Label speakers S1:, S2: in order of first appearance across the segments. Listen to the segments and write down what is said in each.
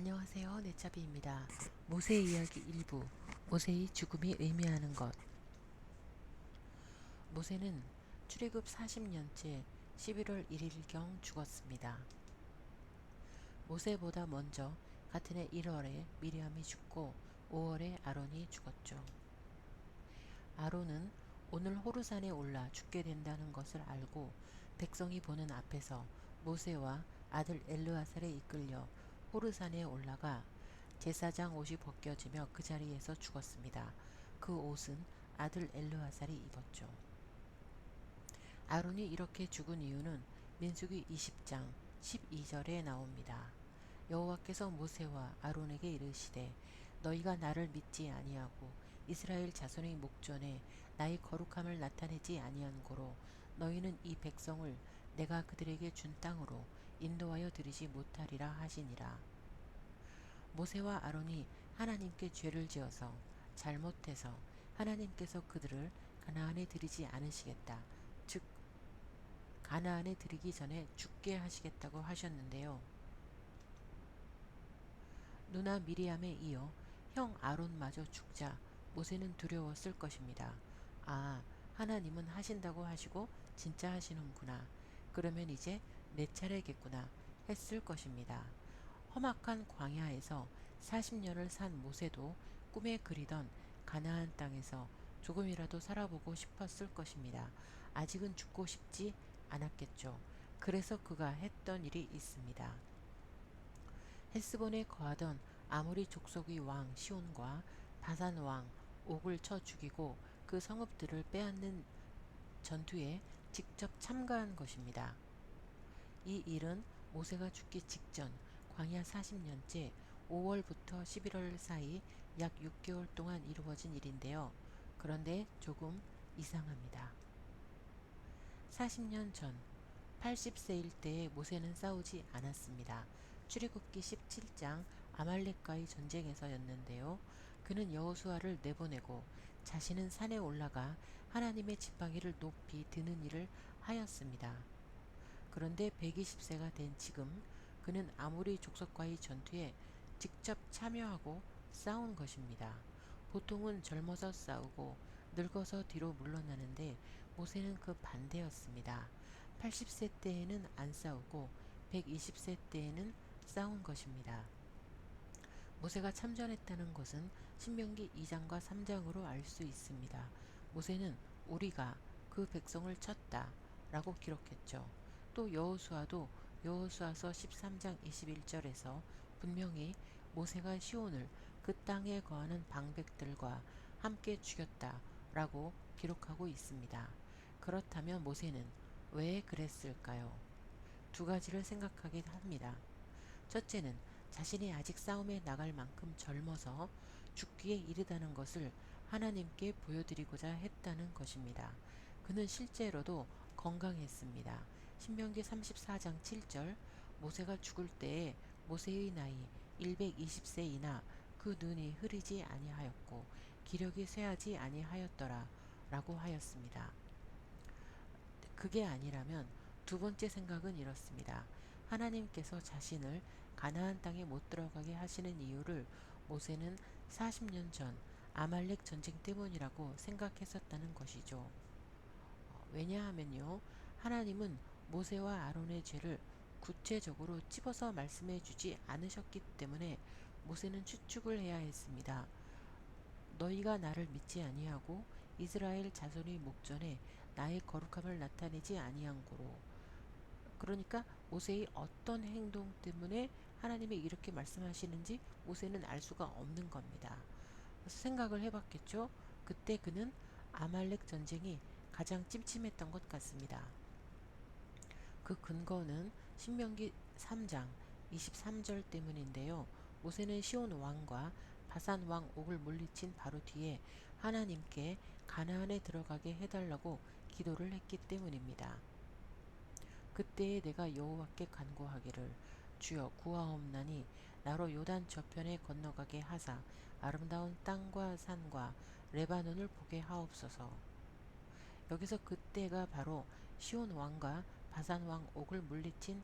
S1: 안녕하세요. 네차비입니다. 모세 이야기 일부. 모세의 죽음이 의미하는 것. 모세는 출애굽 40년째 11월 1일경 죽었습니다. 모세보다 먼저 같은 해 1월에 미리암이 죽고 5월에 아론이 죽었죠. 아론은 오늘 호르산에 올라 죽게 된다는 것을 알고 백성이 보는 앞에서 모세와 아들 엘르아살에 이끌려 호르산에 올라가 제사장 옷이 벗겨지며 그 자리에서 죽었습니다. 그 옷은 아들 엘르아살이 입었죠. 아론이 이렇게 죽은 이유는 민수기 20장 12절에 나옵니다. 여호와께서 모세와 아론에게 이르시되 너희가 나를 믿지 아니하고 이스라엘 자손의 목전에 나의 거룩함을 나타내지 아니한 고로 너희는 이 백성을 내가 그들에게 준 땅으로 인도하여 들이지 못하리라 하시니라. 모세와 아론이 하나님께 죄를 지어서 잘못해서 하나님께서 그들을 가나안에 들이지 않으시겠다. 즉 가나안에 들이기 전에 죽게 하시겠다고 하셨는데요. 누나 미리암에 이어 형 아론마저 죽자 모세는 두려웠을 것입니다. 아, 하나님은 하신다고 하시고 진짜 하시는구나. 그러면 이제 내 차례겠구나 했을 것입니다. 험악한 광야에서 40년을 산 모세도 꿈에 그리던 가나안 땅에서 조금이라도 살아보고 싶었을 것입니다. 아직은 죽고 싶지 않았겠죠. 그래서 그가 했던 일이 있습니다. 헬스본에 거하던 아모리 족속의 왕 시온과 바산 왕 옥을 쳐 죽이고 그 성읍들을 빼앗는 전투에 직접 참가한 것입니다. 이 일은 모세가 죽기 직전 광야 40년째 5월부터 11월 사이 약 6개월 동안 이루어진 일인데요. 그런데 조금 이상합니다. 40년 전 80세일 때에 모세는 싸우지 않았습니다. 출애굽기 17장 아말렉과의 전쟁에서였는데요. 그는 여호수아를 내보내고 자신은 산에 올라가 하나님의 지팡이를 높이 드는 일을 하였습니다. 그런데 120세가 된 지금 그는 아모리 족속과의 전투에 직접 참여하고 싸운 것입니다. 보통은 젊어서 싸우고 늙어서 뒤로 물러나는데 모세는 그 반대였습니다. 80세 때에는 안 싸우고 120세 때에는 싸운 것입니다. 모세가 참전했다는 것은 신명기 2장과 3장으로 알 수 있습니다. 모세는 우리가 그 백성을 쳤다 라고 기록했죠. 또 여호수아도 여호수아서 13장 21절에서 분명히 모세가 시온을 그 땅에 거하는 방백들과 함께 죽였다 라고 기록하고 있습니다. 그렇다면 모세는 왜 그랬을까요? 두 가지를 생각하게 합니다. 첫째는 자신이 아직 싸움에 나갈 만큼 젊어서 죽기에 이르다는 것을 하나님께 보여드리고자 했다는 것입니다. 그는 실제로도 건강했습니다. 신명기 34장 7절 모세가 죽을 때에 모세의 나이 120세이나 그 눈이 흐리지 아니하였고 기력이 쇠하지 아니하였더라 라고 하였습니다. 그게 아니라면 두 번째 생각은 이렇습니다. 하나님께서 자신을 가나안 땅에 못 들어가게 하시는 이유를 모세는 40년 전 아말렉 전쟁 때문이라고 생각했었다는 것이죠. 왜냐하면요. 하나님은 모세와 아론의 죄를 구체적으로 찝어서 말씀해 주지 않으셨기 때문에 모세는 추측을 해야 했습니다. 너희가 나를 믿지 아니하고 이스라엘 자손의 목전에 나의 거룩함을 나타내지 아니한 고로 그러니까 모세의 어떤 행동 때문에 하나님이 이렇게 말씀하시는지 모세는 알 수가 없는 겁니다. 그래서 생각을 해봤겠죠. 그때 그는 아말렉 전쟁이 가장 찜찜했던 것 같습니다. 그 근거는 신명기 3장 23절 때문인데요. 모세는 시온 왕과 바산 왕 옥을 물리친 바로 뒤에 하나님께 가나안에 들어가게 해달라고 기도를 했기 때문입니다. 그때에 내가 여호와께 간구하기를 주여 구하옵나니 나로 요단 저편에 건너가게 하사 아름다운 땅과 산과 레바논을 보게 하옵소서. 여기서 그때가 바로 시온 왕과 바산 왕 옥을 물리친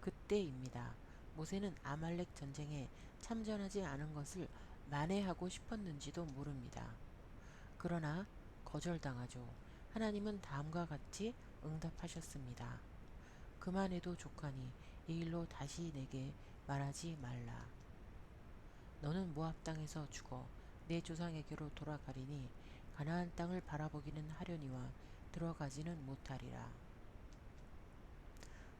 S1: 그때입니다. 모세는 아말렉 전쟁에 참전하지 않은 것을 만회하고 싶었는지도 모릅니다. 그러나 거절당하죠. 하나님은 다음과 같이 응답하셨습니다. 그만해도 족하니 이 일로 다시 내게 말하지 말라. 너는 모압 땅에서 죽어 내 조상에게로 돌아가리니 가나안 땅을 바라보기는 하려니와 들어가지는 못하리라.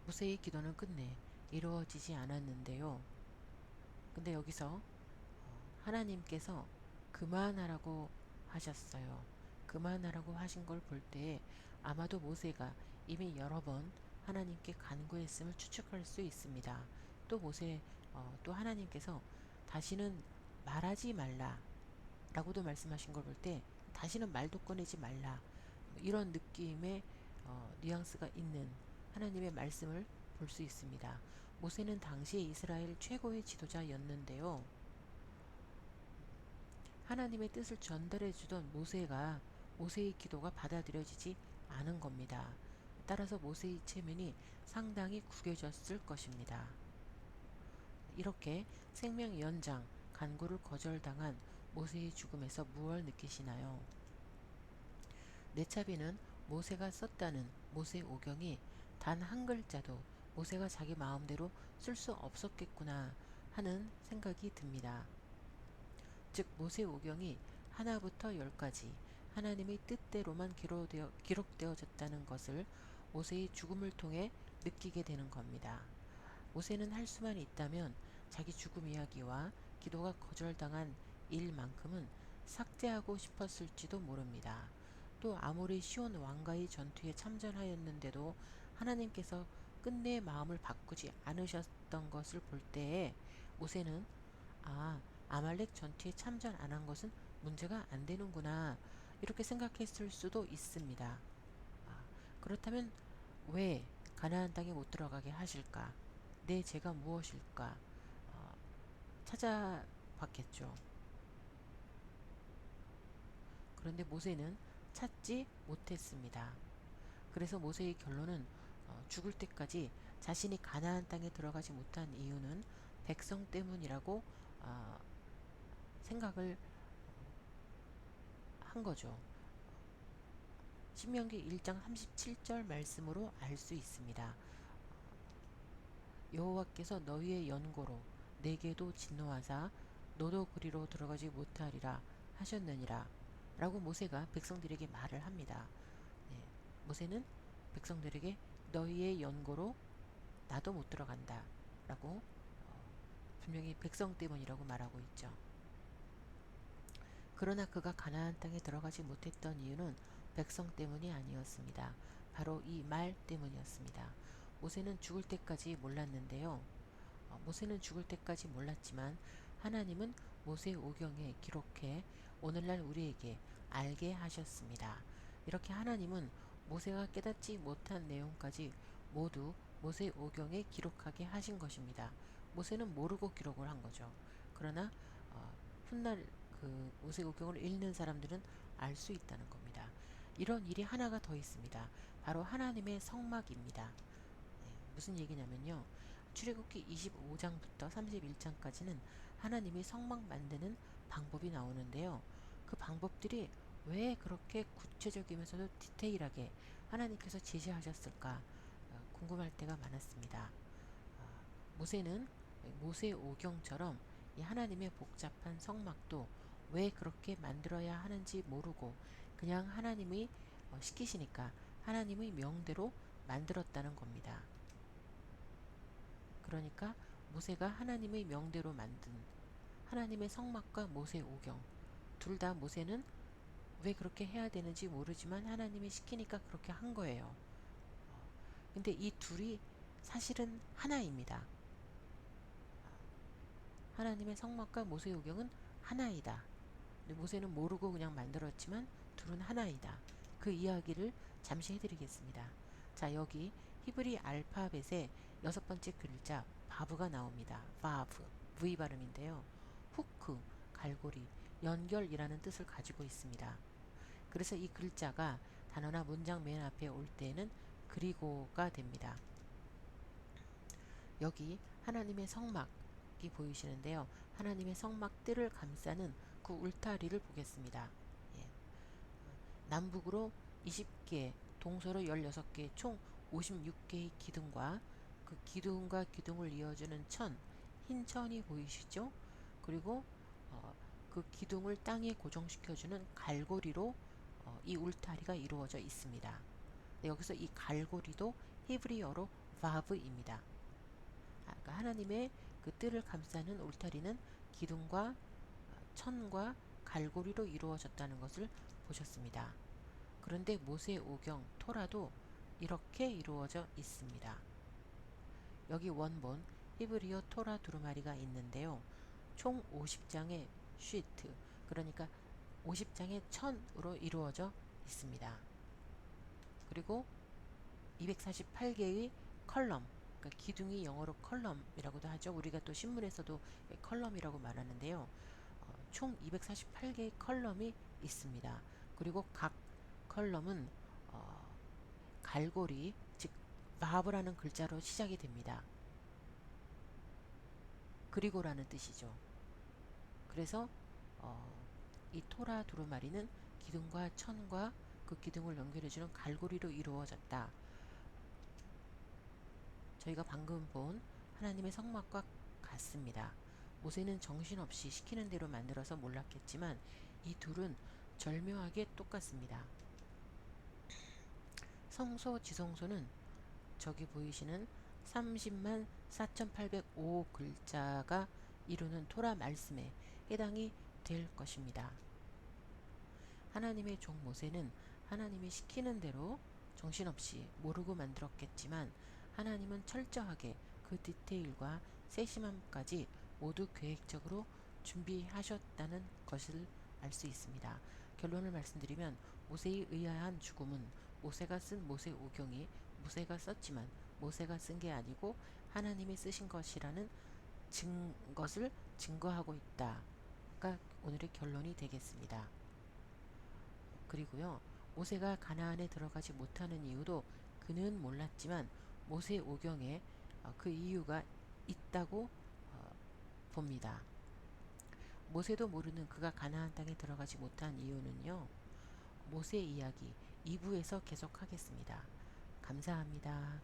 S1: 모세의 기도는 끝내 이루어지지 않았는데요. 근데 여기서 하나님께서 그만하라고 하셨어요. 그만하라고 하신 걸 볼 때에 아마도 모세가 이미 여러 번 하나님께 간구했음을 추측할 수 있습니다. 또 또 하나님께서 다시는 말하지 말라 라고도 말씀하신 걸 볼 때 다시는 말도 꺼내지 말라 이런 느낌의 뉘앙스가 있는 하나님의 말씀을 볼 수 있습니다. 모세는 당시 이스라엘 최고의 지도자였는데요. 하나님의 뜻을 전달해 주던 모세가 모세의 기도가 받아들여지지 않은 겁니다. 따라서 모세의 체면이 상당히 구겨졌을 것입니다. 이렇게 생명 연장, 간구를 거절당한 모세의 죽음에서 무엇을 느끼시나요? 네차비는 모세가 썼다는 모세 오경이 단 한 글자도 모세가 자기 마음대로 쓸 수 없었겠구나 하는 생각이 듭니다. 즉 모세 오경이 하나부터 열까지 하나님의 뜻대로만 기록되어졌다는 것을 모세의 죽음을 통해 느끼게 되는 겁니다. 모세는 할 수만 있다면 자기 죽음 이야기와 기도가 거절당한 일만큼은 삭제하고 싶었을지도 모릅니다. 또 아무리 시온 왕과의 전투에 참전하였는데도 하나님께서 끝내 마음을 바꾸지 않으셨던 것을 볼 때에 모세는 아말렉 전투에 참전 안 한 것은 문제가 안 되는구나 이렇게 생각했을 수도 있습니다. 그렇다면 왜 가나안 땅에 못 들어가게 하실까? 내 죄가 무엇일까? 어, 찾아봤겠죠. 그런데 모세는 찾지 못했습니다. 그래서 모세의 결론은 죽을 때까지 자신이 가나안 땅에 들어가지 못한 이유는 백성 때문이라고 어, 생각을 한 거죠. 신명기 1장 37절 말씀으로 알 수 있습니다. 여호와께서 너희의 연고로 내게도 진노하사 너도 그리로 들어가지 못하리라 하셨느니라 라고 모세가 백성들에게 말을 합니다. 네, 모세는 백성들에게 너희의 연고로 나도 못 들어간다 라고 분명히 백성 때문이라고 말하고 있죠. 그러나 그가 가나안 땅에 들어가지 못했던 이유는 백성 때문이 아니었습니다. 바로 이 말 때문이었습니다. 모세는 죽을 때까지 몰랐는데요. 모세는 죽을 때까지 몰랐지만 하나님은 모세 오경에 기록해 오늘날 우리에게 알게 하셨습니다. 이렇게 하나님은 모세가 깨닫지 못한 내용까지 모두 모세 오경에 기록하게 하신 것입니다. 모세는 모르고 기록을 한 거죠. 그러나 훗날 그 모세 오경을 읽는 사람들은 알 수 있다는 겁니다. 이런 일이 하나가 더 있습니다. 바로 하나님의 성막입니다. 네, 무슨 얘기냐면요. 출애굽기 25장부터 31장까지는 하나님이 성막 만드는 방법이 나오는데요. 그 방법들이 왜 그렇게 구체적이면서도 디테일하게 하나님께서 제시하셨을까 궁금할 때가 많았습니다. 모세는 모세 오경처럼 이 하나님의 복잡한 성막도 왜 그렇게 만들어야 하는지 모르고 그냥 하나님이 시키시니까 하나님의 명대로 만들었다는 겁니다. 그러니까 모세가 하나님의 명대로 만든 하나님의 성막과 모세 오경 둘 다 모세는 왜 그렇게 해야 되는지 모르지만 하나님이 시키니까 그렇게 한 거예요. 근데 이 둘이 사실은 하나입니다. 하나님의 성막과 모세 오경은 하나이다. 근데 모세는 모르고 그냥 만들었지만 둘은 하나이다. 그 이야기를 잠시 해드리겠습니다. 자, 여기 히브리 알파벳의 여섯 번째 글자 바브가 나옵니다. 바브, V 발음인데요. 후크, 갈고리, 연결이라는 뜻을 가지고 있습니다. 그래서 이 글자가 단어나 문장 맨 앞에 올 때는 그리고가 됩니다. 여기 하나님의 성막이 보이시는데요. 하나님의 성막 뜰을 감싸는 그 울타리를 보겠습니다. 예. 남북으로 20개, 동서로 16개, 총 56개의 기둥과 그 기둥과 기둥을 이어주는 천, 흰 천이 보이시죠? 그리고 그 기둥을 땅에 고정시켜주는 갈고리로 이 울타리가 이루어져 있습니다. 네, 여기서 이 갈고리도 히브리어로 바브입니다. 그러니까 하나님의 그 뜰을 감싸는 울타리는 기둥과 천과 갈고리로 이루어졌다는 것을 보셨습니다. 그런데 모세 오경 토라도 이렇게 이루어져 있습니다. 여기 원본 히브리어 토라 두루마리가 있는데요. 총 50장의 쉬트, 그러니까 50장의 천으로 이루어져 있습니다. 그리고 248개의 컬럼, 그러니까 기둥이 영어로 컬럼이라고도 하죠. 우리가 또 신문에서도 컬럼이라고 말하는데요. 총 248개의 컬럼이 있습니다. 그리고 각 컬럼은 갈고리, 즉 바브라는 글자로 시작이 됩니다. 그리고라는 뜻이죠. 그래서 이 토라 두루마리는 기둥과 천과 그 기둥을 연결해주는 갈고리로 이루어졌다. 저희가 방금 본 하나님의 성막과 같습니다. 모세는 정신없이 시키는 대로 만들어서 몰랐겠지만 이 둘은 절묘하게 똑같습니다. 성소 지성소는 저기 보이시는 30만 4,805 글자가 이루는 토라 말씀에 해당이 될 것입니다. 하나님의 종 모세는 하나님이 시키는 대로 정신없이 모르고 만들었겠지만 하나님은 철저하게 그 디테일과 세심함까지 모두 계획적으로 준비하셨다는 것을 알 수 있습니다. 결론을 말씀드리면 모세의 의아한 죽음은 모세가 쓴 모세 오경이 모세가 썼지만 모세가 쓴 게 아니고 하나님이 쓰신 것이라는 것을 증거하고 있다가 오늘의 결론이 되겠습니다. 그리고요, 모세가 가나안에 들어가지 못하는 이유도 그는 몰랐지만 모세 오경에 그 이유가 있다고 봅니다. 모세도 모르는 그가 가나안 땅에 들어가지 못한 이유는요, 모세 이야기 2부에서 계속하겠습니다. 감사합니다.